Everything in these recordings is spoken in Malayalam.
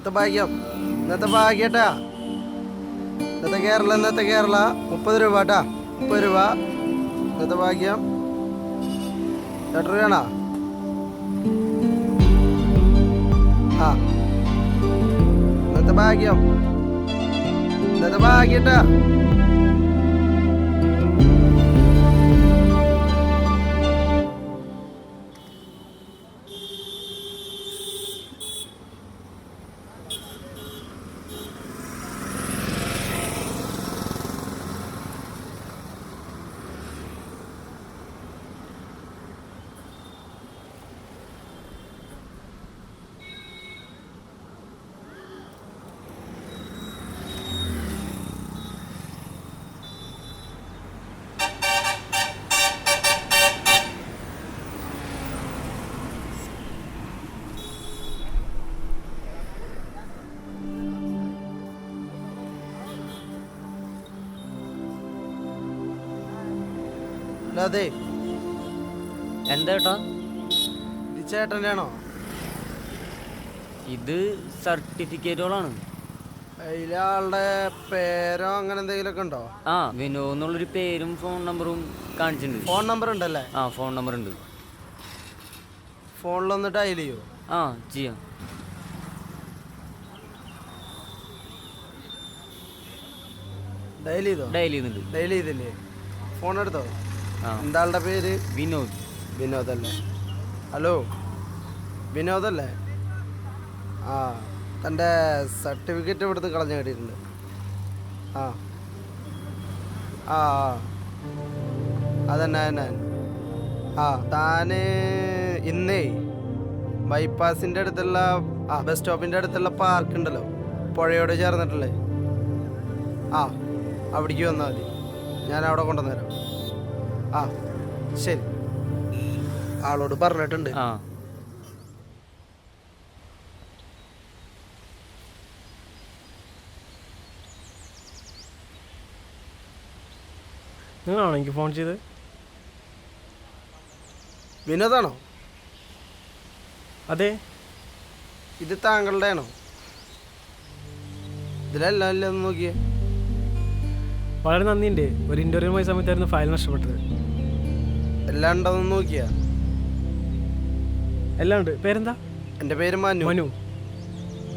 ഇന്നത്തെ ഭാഗ്യം, ഇന്നത്തെ ഭാഗ്യട്ടാ. ഇന്നത്തെ കേരള 30 രൂപ കേട്ടാ, 30 രൂപ. ഇന്നത്തെ ഭാഗ്യം എത്ര രൂപയാണോ? ആ, ഇന്നത്തെ ഭാഗ്യം, ഇന്നത്തെ ഭാഗ്യട്ടാ. അതെ, എന്താ ചേട്ടാ? ഇത് ചേട്ടൻ്റെ ആണോ? ഇത് സർട്ടിഫിക്കറ്റുകളാണ്. അതിലെ ആളുടെ പേരോ അങ്ങനെ എന്തെങ്കിലുമൊക്കെ ഉണ്ടോ? ആ, വിനോ എന്നുള്ളൊരു പേരും ഫോൺ നമ്പറും കാണിച്ചിട്ടുണ്ട്. ഫോൺ നമ്പർ ഉണ്ടല്ലേ? ആ, ഫോൺ നമ്പർ ഉണ്ട്. ഫോണിലൊന്ന് ഡയൽ ചെയ്യോ? ആ, ചെയ്യാം. ഡയൽ ചെയ്തോ? ഡയൽ ചെയ്യുന്നുണ്ട്. ഡയൽ ചെയ്തില്ലേ? ഫോൺ എടുത്തോ? ആ, എന്താ ആളുടെ പേര്? വിനോദ്. വിനോദല്ലേ? ഹലോ, വിനോദല്ലേ? ആ, തൻ്റെ സർട്ടിഫിക്കറ്റ് ഇവിടുന്ന് കളഞ്ഞു കിട്ടിയിട്ടുണ്ട്. ആ ആ അതന്നെ. ആ, താന് ഇന്നേ ബൈപ്പാസിൻ്റെ അടുത്തുള്ള ബസ് സ്റ്റോപ്പിൻ്റെ അടുത്തുള്ള പാർക്ക് ഉണ്ടല്ലോ, പുഴയോട് ചേർന്നിട്ടുള്ളേ, ആ അവിടേക്ക് വന്നാൽ മതി. ഞാൻ അവിടെ കൊണ്ടുവന്നുതരാം. ആ ശരി, ആളോട് പറഞ്ഞിട്ടുണ്ട്. ആ, നിങ്ങളാണോ എനിക്ക് ഫോൺ ചെയ്ത്? വിനോദാണോ? അതെ. ഇത് താങ്കളുടെ ആണോ? ഇതിലെല്ലാം അല്ലേ, ഒന്ന് നോക്കിയേ. വളരെ നന്ദിയുണ്ട്. ഒരു ഇൻ്റർവ്യൂ പോയ സമയത്തായിരുന്നു ഫയൽ നഷ്ടപ്പെട്ടത്. എല്ലാം ഉണ്ടോന്ന് നോക്കിയാ? എല്ലാം ഉണ്ട്. പേരെന്താ? എൻ്റെ പേര് മനു. മനു.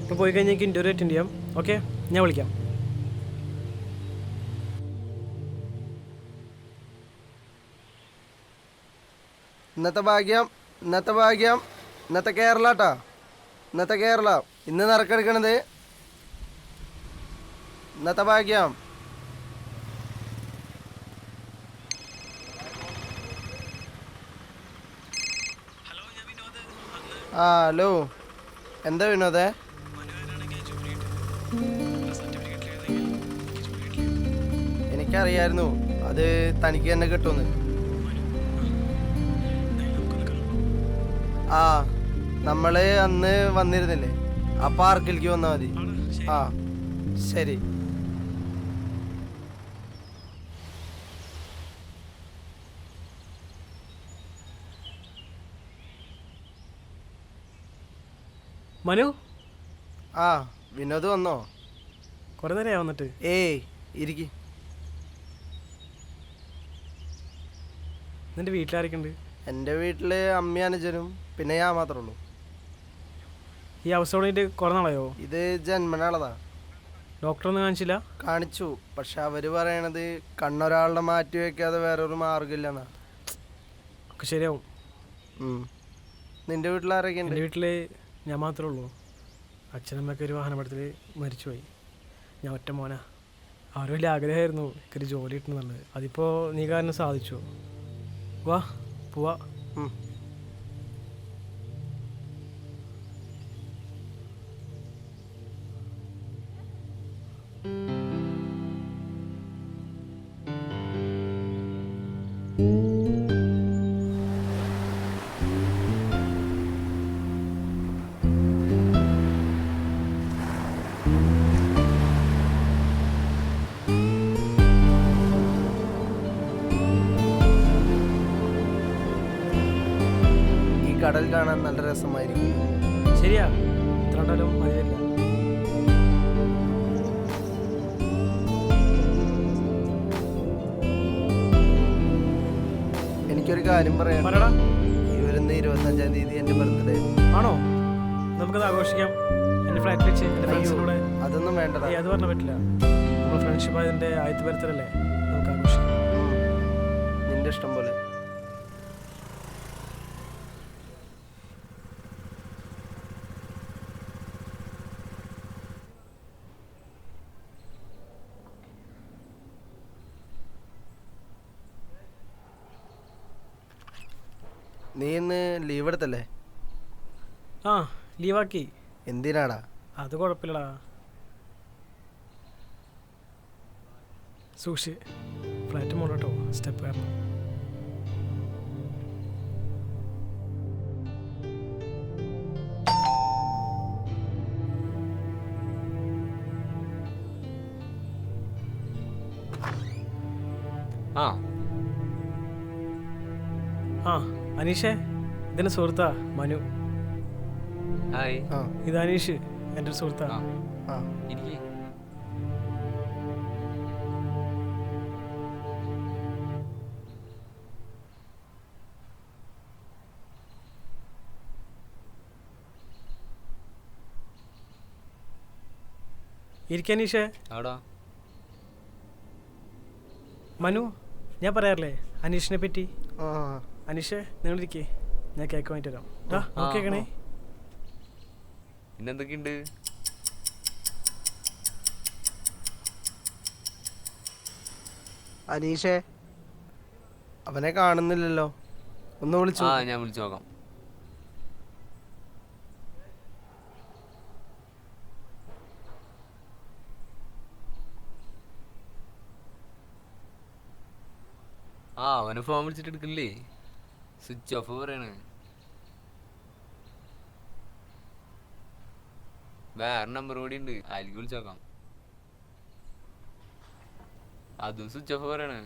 ഇപ്പോൾ പോയി കഴിഞ്ഞാൽ എനിക്ക് ഇൻ്റർവ്യൂ അറ്റൻഡ് ചെയ്യാം. ഓക്കെ, ഞാൻ വിളിക്കാം. ഇന്നത്തെ ഭാഗ്യം, ഇന്നത്തെ ഭാഗ്യം, ഇന്നത്തെ കേരള കേട്ടാ, ഇന്നത്തെ കേരള. ഇന്ന് നറുക്കെടുക്കണത് ഇന്നത്തെ ഭാഗ്യം. ആ ഹലോ, എന്താ വിനോദേ? എനിക്കറിയായിരുന്നു അത് തനിക്ക് തന്നെ കിട്ടുമെന്ന്. ആ, നമ്മള് അന്ന് വന്നിരുന്നില്ലേ, ആ പാർക്കിലേക്ക് വന്നാൽ മതി. ആ ശരി. മനു, ആ വിനോദ് വന്നോ? കുറേ നേരമായി വന്നിട്ട്. ഏയ് ഇരിക്ക്. നിൻ്റെ വീട്ടിലാരൊക്കെ ഉണ്ട്? എൻ്റെ വീട്ടിൽ അമ്മയും അനുജനും പിന്നെ ഞാൻ മാത്രമേ ഉള്ളൂ. ഈ അവസ്ഥ തുടങ്ങിയിട്ട് കുറേ നാളായോ? ഇത് ജന്മനാളതാ. ഡോക്ടറൊന്നും കാണിച്ചില്ല? കാണിച്ചു, പക്ഷെ അവർ പറയണത് കണ്ണൊരാളുടെ മാറ്റി വയ്ക്കാതെ വേറൊരു മാർഗമില്ലെന്നാ. ഒക്കെ ശരിയാവും. നിൻ്റെ വീട്ടിലാരൊക്കെ ഉണ്ട്? എൻ്റെ വീട്ടിൽ ഞാൻ മാത്രമേ ഉള്ളൂ. അച്ഛനമ്മയൊക്കെ ഒരു വാഹനാപകടത്തിൽ മരിച്ചുപോയി. ഞാൻ ഒറ്റ മോനാ. അവർ വലിയ ആഗ്രഹമായിരുന്നു എനിക്കൊരു ജോലി കിട്ടുന്നുള്ളത്. അതിപ്പോൾ നീ കാരണം സാധിച്ചു. വാ പോവാ. കടൽ കാണാൻ നല്ല രസമായിരിക്കും. ശരിയാ, ഇത്ര കണ്ടാലും മതിയല്ല. എനിക്കൊരു കാര്യം പറയാം. പറയടാ. ഈ വരുന്ന 25-ാം തീയതി എൻ്റെ ബർത്ത്ഡേ. ആണോ? നമുക്കത് ആഘോഷിക്കാം. എൻ്റെ ഫ്ലാറ്റിൽ വെച്ച് എൻ്റെ ഫ്രണ്ട്സിനൂടെ. അതൊന്നും വേണ്ടടാ. അത് പറഞ്ഞാൽ പറ്റില്ല. നമ്മൾ ഫ്രണ്ട്ഷിപ്പ് ആയതിൻ്റെ ആദ്യത്തെ ബർത്ത്ഡേ അല്ലേ, നമുക്ക് ആഘോഷിക്കാം. നിന്റെ ഇഷ്ടം പോലെ. നീ ഇന്ന് ലീവ് എടുത്തല്ലേ? ആ, ലീവാക്കി. എന്തിനാടാ? അത് കുഴപ്പമില്ലടാ. സൂക്ഷി, ഫ്ലാറ്റ് മോളോട്ടോ, സ്റ്റെപ്പ് കാരണം. ആ അനീഷേ, ഇതെന്നെ സുഹൃത്താ മനു. ഹായ്. ഇത് അനീഷ്, എൻ്റെ ഒരു സുഹൃത്താ. ഇരിക്ക്. ഇരിക്കാൻ അനീഷേ. ആടാ. മനു, ഞാൻ പറയാറില്ലേ അനീഷിനെ പറ്റി. ആ അനീഷേ, നിങ്ങളിരിക്കേ, ഞാൻ കേക്ക് വാങ്ങിട്ട് തരാം. നോക്കിയേക്കണേ. പിന്നെന്തൊക്കെയുണ്ട്? അനീഷേ, അവനെ കാണുന്നില്ലല്ലോ, ഒന്ന് വിളിച്ചു. ഞാൻ വിളിച്ചു നോക്കാം. അവന് ഫോൺ വിളിച്ചിട്ട് എടുക്കില്ലേ? സ്വിച്ച് ഓഫ് പറയണ്. വേറെ നമ്പർ കൂടി ഉണ്ട്, അതിലേക്ക് വിളിച്ചു നോക്കാം. അതും സ്വിച്ച് ഓഫ് പറയണ്.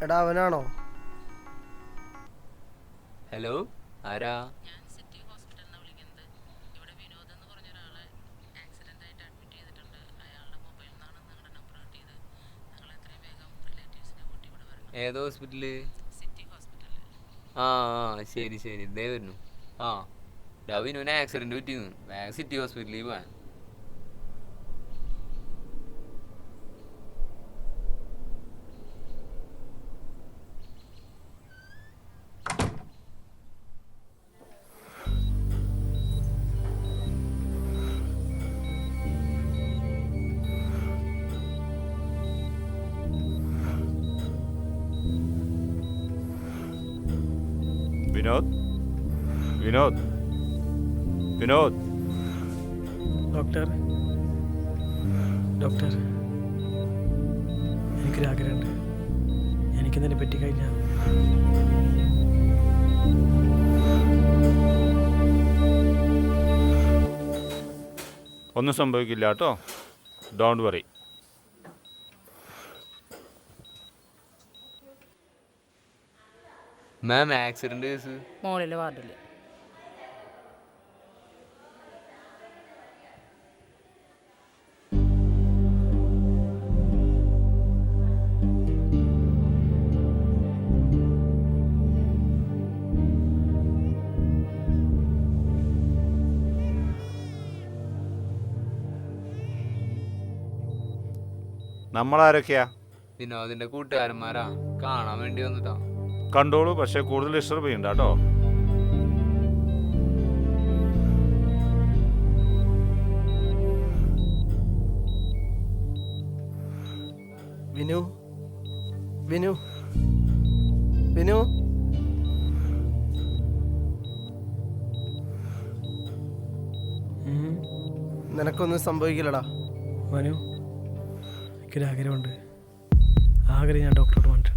എടാ, അവനാണോ? ഹലോ, ആരാ? ഏതോ ഹോസ്പിറ്റല്? ശരി ശരി, ഇതേ വരുന്നു. രവിനുവിന് ആക്സിഡന്റ് പറ്റിയിരുന്നു, വേഗം സിറ്റി ഹോസ്പിറ്റലിൽ പോവാൻ. വിനോദ്, വിനോദ്, വിനോദ്. ഡോക്ടർ, ഡോക്ടർ, എനിക്കൊരാഗ്രഹമുണ്ട്. എനിക്കെന്തിനെ പറ്റിക്കഴിഞ്ഞാൽ ഒന്നും സംഭവിക്കില്ല കേട്ടോ, don't worry. Ma'am, accident case മോളിലെ വാർഡിൽ. നമ്മളാരൊക്കെയാ? വിനോദിന്റെ കൂട്ടുകാരന്മാരാ, കാണാൻ വേണ്ടി വന്നതാ. കണ്ടോളൂ, പക്ഷെ കൂടുതൽ ഡിസ്റ്റർബ് ചെയ്യണ്ട കേട്ടോ. വിനു, വിനു, വിനു. നിനക്കൊന്നും സംഭവിക്കില്ലടാ. മനു, എനിക്കൊരാഗ്രഹമുണ്ട്. ആഗ്രഹം ഞാൻ ഡോക്ടറോട് പറഞ്ഞിട്ടുണ്ട്.